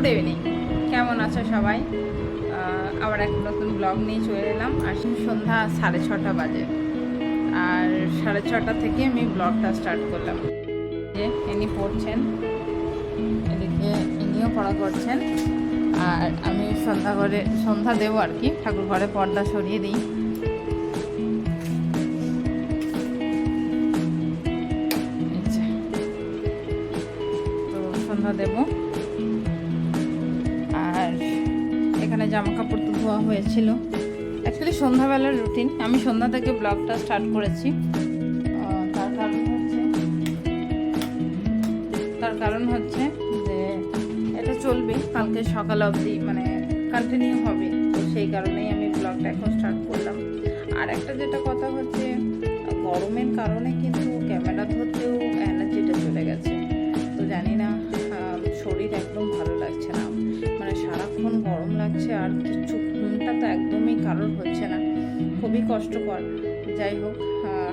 Good evening, কেমন আছো সবাই? আবার এক নতুন ব্লগ নিয়ে চলে এলাম। আর সন্ধ্যা 6:30 বাজে, আর 6:30 থেকে আমি ব্লগটা স্টার্ট করলাম। যে ইনি পড়ছেন, এদিকে ইনিও পড়া করছেন, আর আমি সন্ধ্যা দেবো আর কি। ঠাকুর ঘরে পর্দা সরিয়ে দিই। তো সন্ধ্যা দেবো, আর এখানে জামা কাপড় তো ধোয়া হয়েছিল। অ্যাকচুয়ালি সন্ধ্যাবেলার রুটিন, আমি সন্ধ্যা থেকে ব্লগটা স্টার্ট করেছি। তার কারণ হচ্ছে যে এটা চলবে কালকে সকাল অবধি, মানে কন্টিনিউ হবে। তো সেই কারণেই আমি ব্লগটা এখন স্টার্ট করলাম। আর একটা যেটা কথা হচ্ছে, গরমের কারণে কিন্তু ক্যামেরা ধরতেও এনার্জিটা চলে গেছে। তো জানি না, শরীর একদম ভালো লাগছে না, মানে সারাক্ষণ গরম লাগছে, আর কিছু ঘুমটা তো একদমই কারোর হচ্ছে না, খুবই কষ্টকর। যাই হোক,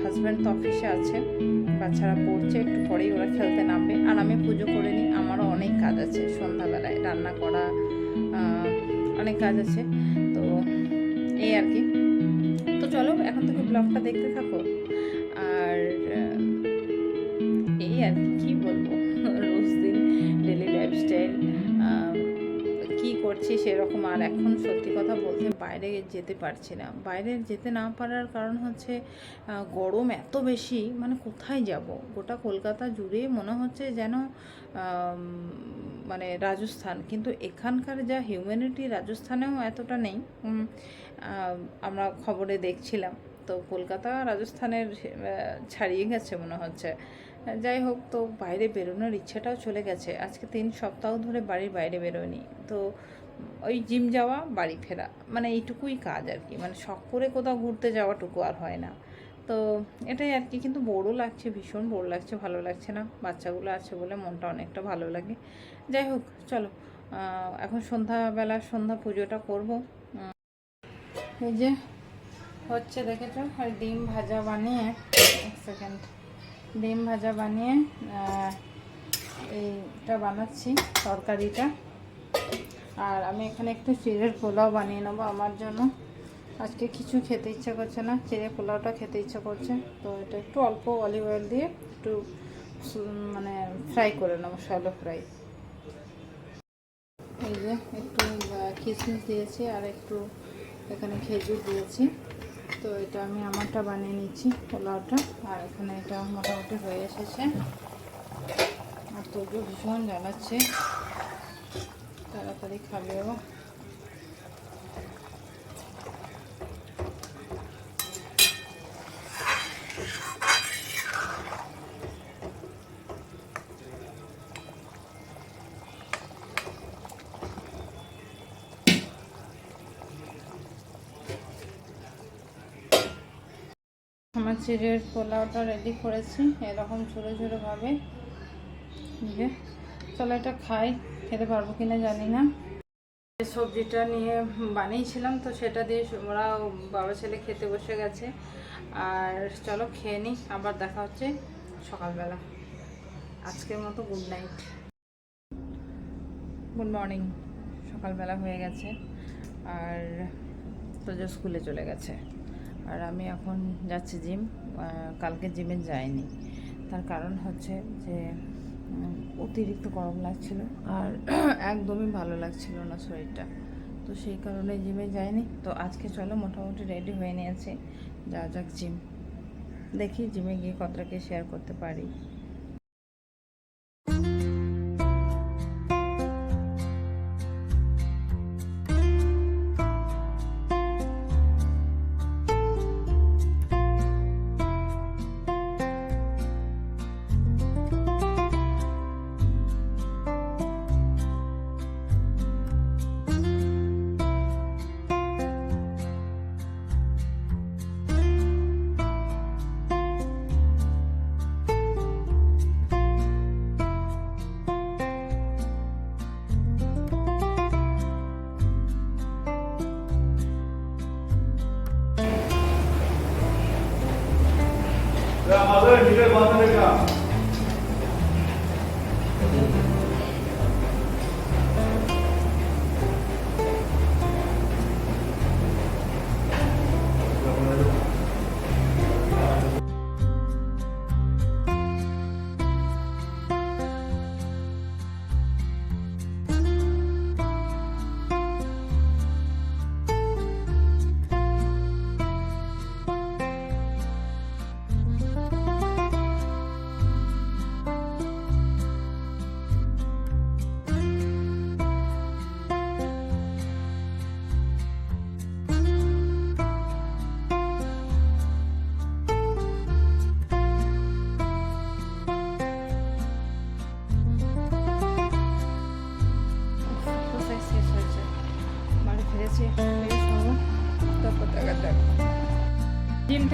হাজব্যান্ড তো অফিসে আছে, বাচ্চারা পড়ছে, একটু পরেই ওরা খেলতে নামবে, আর আমি পুজো করে নিই। আমারও অনেক কাজ আছে, সন্ধ্যাবেলায় রান্না করা, অনেক কাজ আছে। তো এই আর কি। তো চলো এখন থেকে ব্লগটা দেখতে থাকো। আর এই আর কি বলবো, রোজ দিন ডেলি লাইফস্টাইল কি করছি সেরকম। আর এখন সত্যি কথা বলতে বাইরে যেতে পারছি না। বাইরে যেতে না পারার কারণ হচ্ছে গরম এত বেশি, মানে কোথায় যাব? গোটা কলকাতা জুড়ে মনে হচ্ছে যেন মানে রাজস্থান, কিন্তু এখানকার যা হিউম্যানিটি রাজস্থানেও এতটা নেই। আমরা খবরে দেখছিলাম, তো কলকাতা রাজস্থানের ছাড়িয়ে গেছে মনে হচ্ছে। যাই হোক, তো বাইরে বেরোনোর ইচ্ছাটাও চলে গেছে। আজকে 3 সপ্তাহ ধরে বাড়ির বাইরে বেরোয়নি। তো ওই জিম যাওয়া, বাড়ি ফেরা, মানে এইটুকুই কাজ আর কি। মানে শখ করে কোথাও ঘুরতে যাওয়াটুকু আর হয় না। তো এটাই আর কি। কিন্তু বোরও লাগছে, ভীষণ বোর লাগছে, ভালো লাগছে না। বাচ্চাগুলো আছে বলে মনটা অনেকটা ভালো লাগে। যাই হোক, চলো এখন সন্ধ্যা পুজোটা করবো। এই যে হচ্ছে, দেখেছো, আর ডিম ভাজা বানিয়ে, এক সেকেন্ড, ডিম ভাজা বানিয়ে এইটা বানাচ্ছি, তরকারিটা। আর আমি এখানে একটু চিড়ের পোলাও বানিয়ে নেবো আমার জন্য। আজকে কিছু খেতে ইচ্ছা করছে না, চিড়ে পোলাওটা খেতে ইচ্ছা করছে। তো এটা একটু অল্প অলিভ অয়েল দিয়ে একটু মানে ফ্রাই করে নেবো, শ্যালো ফ্রাই। এই যে একটু কিশমিশ দিয়েছি, আর একটু এখানে খেজুর দিয়েছি। তো এটা আমি আমারটা বানিয়ে নিচ্ছি, পোলাওটা। আর এখানে এটা মোটামুটি হয়ে এসেছে, আর তবু ভীষণ জ্বালাচ্ছে, তাড়াতাড়ি খাবেও। আমার চিড়ের পোলাওটা রেডি করেছি এরকম ছোটো ছোটোভাবে। যে চলো এটা খাই, খেতে পারবো কিনা জানি না। সবজিটা নিয়ে বানিয়েছিলাম, তো সেটা দিয়ে ওরা বাবা ছেলে খেতে বসে গেছে। আর চলো খেয়ে নিই, আবার দেখা হচ্ছে সকালবেলা। আজকের মতো গুড নাইট, গুড মর্নিং। সকালবেলা হয়ে গেছে, আর তোজো স্কুলে চলে গেছে, আর আমি এখন যাচ্ছি জিম। কালকে জিমে যাইনি, তার কারণ হচ্ছে যে অতিরিক্ত গরম লাগছিল, আর একদমই ভালো লাগছিল না শরীরটা। তো সেই কারণে জিমে যাইনি। তো আজকে চলো মোটামুটি রেডি হয়ে নিয়েছি, যাক জিম। দেখি জিমে গিয়ে কতটাকে শেয়ার করতে পারি।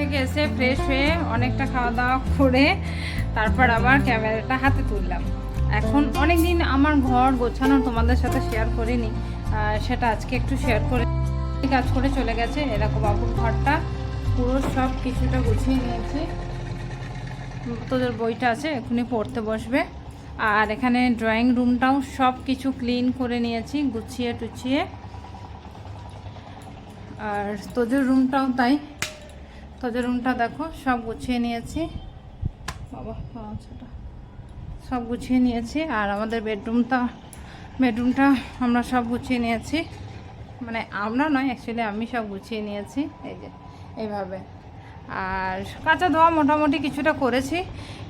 থেকে এসে ফ্রেশ হয়ে অনেকটা খাওয়া দাওয়া করে তারপর আবার ক্যামেরাটা হাতে তুললাম। এখন অনেক দিন আমার ঘর গোছানো তোমাদের সাথে শেয়ার করিনি, সেটা আজকে একটু শেয়ার করে। কাজ করে চলে গেছে, এরকম বাবুর ঘরটা পুরো সব কিছুটা গুছিয়ে নিয়েছি। তোদের বইটা আছে, এখনই পড়তে বসবে। আর এখানে ড্রয়িং রুমটাও সব কিছু ক্লিন করে নিয়েছি, গুছিয়ে টুছিয়ে। আর তোদের রুমটাও তাই, তোদের রুমটা দেখো সব গুছিয়ে নিয়েছি বাবা, সেটা সব গুছিয়ে নিয়েছি। আর আমাদের বেডরুমটা আমরা সব গুছিয়ে নিয়েছি, মানে আমরা নয় অ্যাকচুয়ালি আমি সব গুছিয়ে নিয়েছি এই যে এইভাবে। আর কাঁচা ধোয়া মোটামুটি কিছুটা করেছি।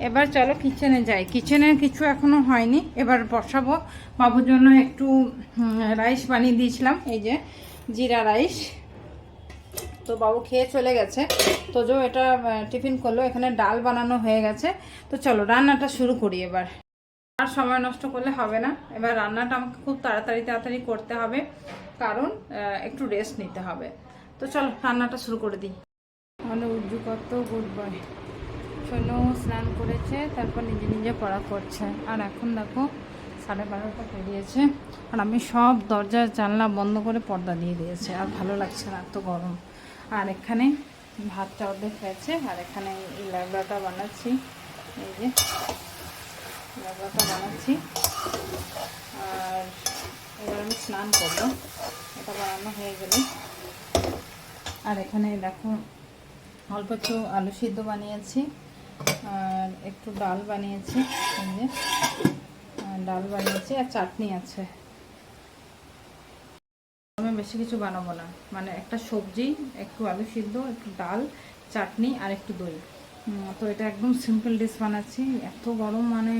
এবার চলো কিচেনে যাই। কিচেনের কিছু এখনও হয়নি, এবার বসাবো। বাবুর জন্য একটু রাইস বানিয়ে দিয়েছিলাম, এই যে জিরা রাইস, তো বাবু খেয়ে চলে গেছে। তো যে এটা টিফিন করলো, এখানে ডাল বানানো হয়ে গেছে। তো চলো রান্নাটা শুরু করি এবার। আর সময় নষ্ট করলে হবে না, এবার রান্নাটা আমাকে খুব তাড়াতাড়ি করতে হবে, কারণ একটু রেস্ট নিতে হবে। তো চলো রান্নাটা শুরু করে দিই। আমাদের উজ্জু কত গুড বয়, চলো স্নান করেছে, তারপর নিজে নিজে পড়া করছে। আর এখন দেখো 12:30 পেরিয়েছে, আর আমি সব দরজা জানলা বন্ধ করে পর্দা দিয়ে দিয়েছে। আর ভালো লাগছে না, এত গরম। আর এখানে ভাতটা অর্ধেক হয়েছে, আর এখানে এই ল্যাবড়াটা বানাচ্ছি, এই যে ল্যাবড়াটা বানাচ্ছি। আর এবার আমি স্নান করবো, এটা বানানো হয়ে গেলে। আর এখানে দেখো অল্প একটু আলু সিদ্ধ বানিয়েছি, আর একটু ডাল বানিয়েছি, এই যে ডাল বানিয়েছি, আর চাটনি আছে। আমি বেশি কিছু বানাবো না, মানে একটা সবজি, একটু আলু সিদ্ধ, একটু ডাল, চাটনি আর একটু দই। তো এটা একদম সিম্পল ডিশ বানাচ্ছি। এত গরম, মানে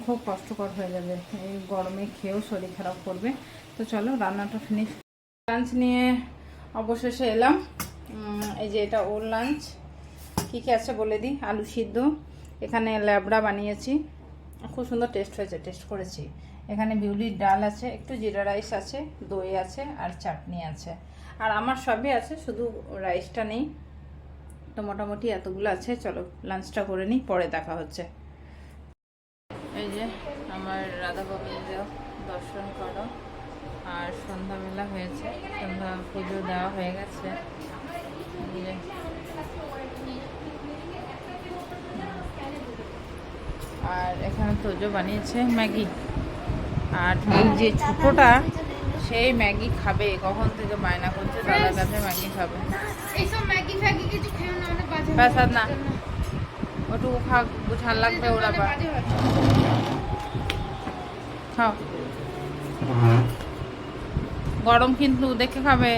খুব কষ্টকর হয়ে যাবে এই গরমে, খেয়েও শরীর খারাপ করবে। তো চলো রান্নাটা ফিনিশ। লাঞ্চ নিয়ে অবশেষে এলাম। এই যে এটা ওর লাঞ্চ। কী কী আছে বলে দিই। আলু সিদ্ধ, এখানে ল্যাবড়া বানিয়েছি, খুব সুন্দর টেস্ট হয়েছে, টেস্ট করেছি। এখানে বিউলির ডাল আছে, একটু জিরা রাইস আছে, দই আছে, আর চাটনি আছে। আর আমার সবই আছে, শুধু রাইসটা নেই। তো মোটামুটি এতগুলো আছে। চলো লাঞ্চটা করে নিই, পরে দেখা হচ্ছে। এই যে আমার রাধা গোবিন্দ দর্শন করো, আর সন্ধ্যাবেলা হয়েছে, সন্ধ্যা পুজো দেওয়া হয়ে গেছে। আর এখানে তোজো বানিয়েছে ম্যাগি। আর এই যে ছোটটা, সেই ম্যাগি খাবে, কখন থেকে বায়না করছে দাদার কাছে ম্যাগি খাবে। বাসাদ না, ওটুকু ঝাল লাগবে, ওরা খাও। গরম কিন্তু দেখে খাবে।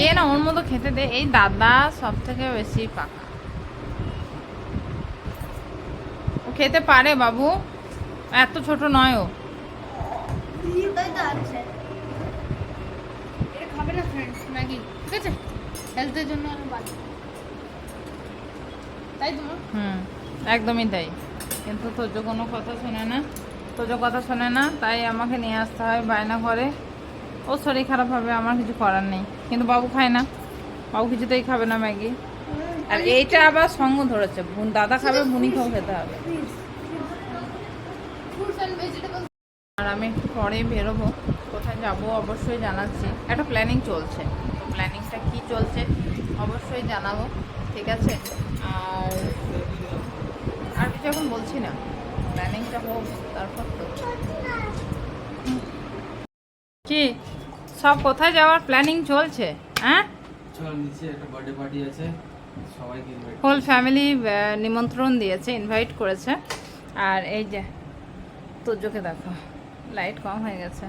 এ না ওর মতো খেতে দে। এই দাদা সব থেকে বেশি পাকা, ও খেতে পারে বাবু, এত ছোট নয় ও। খাবে না ফ্রেন্ডস ম্যাগি, ঠিক আছে, হেলথের জন্য তাই তো। একদমই তাই। কিন্তু তোজো কোনো কথা শোনে না, তাই আমাকে নিয়ে আসতে হয়, বায়না করে। ও শরীর খারাপ হবে, আমার কিছু করার নেই। কিন্তু বাবু খায় না, বাবু কিছুতেই খাবে না ম্যাগি। আর এইটা আবার সঙ্গ ধরেছে, দাদা খাবে, বুনিকেও খেতে হবে। আর আমি একটু পরেই বেরোবো, কোথায় যাবো অবশ্যই জানাচ্ছি। একটা প্ল্যানিং চলছে, প্ল্যানিংটা কি চলছে অবশ্যই জানাবো, ঠিক আছে। আর কিছু এখন বলছি না, প্ল্যানিংটা হোক তারপর। তো কি সব কোথায় যাওয়ার প্ল্যানিং চলছে? হ্যাঁ, হোল ফ্যামিলি নিমন্ত্রণ দিয়েছে, ইনভাইট করেছে। আর এই যে তোজোকে দেখো, লাইট কম হয়ে গেছে।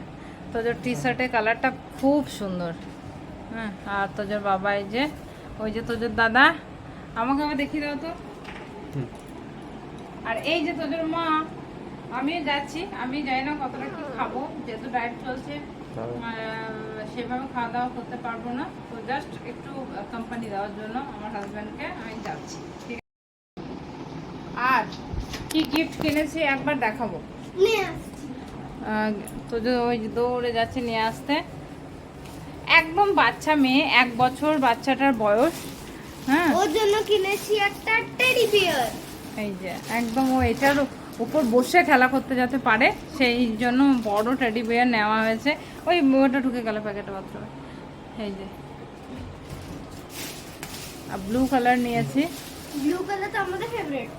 তোজোর টি শার্টের কালারটা খুব সুন্দর। হ্যাঁ, আর তোজোর বাবা, এই যে ওই যে তোজোর দাদা, আমাকে আবার দেখিয়ে দাও তো। আর এই যে তোজোর মা। আমিও যাচ্ছি, আমি জানি না কতটা কি খাবো, যেহেতু ডায়েট চলছে, সেভাবে খাওয়া দাওয়া করতে পারবো না। তো জাস্ট একটু কোম্পানি দেওয়ার জন্য আমার হাজব্যান্ডকে আমি যাচ্ছি, ঠিক আছে। আর কি গিফট কিনেছি একবার দেখাবো। তো যে ওই যে দৌড়ে যাচ্ছে নিয়ে আসতে। একদম বাচ্চা মেয়ে, 1 বছর বাচ্চাটার বয়স। হ্যাঁ, ওর জন্য কিনেছি একটা টেডি বিয়ার। এই যে একদম ও এটার উপর বসে খেলা করতে যাতে পারে সেই জন্য বড় টেডি বিয়ার নেওয়া হয়েছে। ওই ওটা ঢুকে গেল প্যাকেটে বাথরুমে। এই যে আর ব্লু কালার নিয়েছি। ব্লু কালার তো আমাদের ফেভারিট।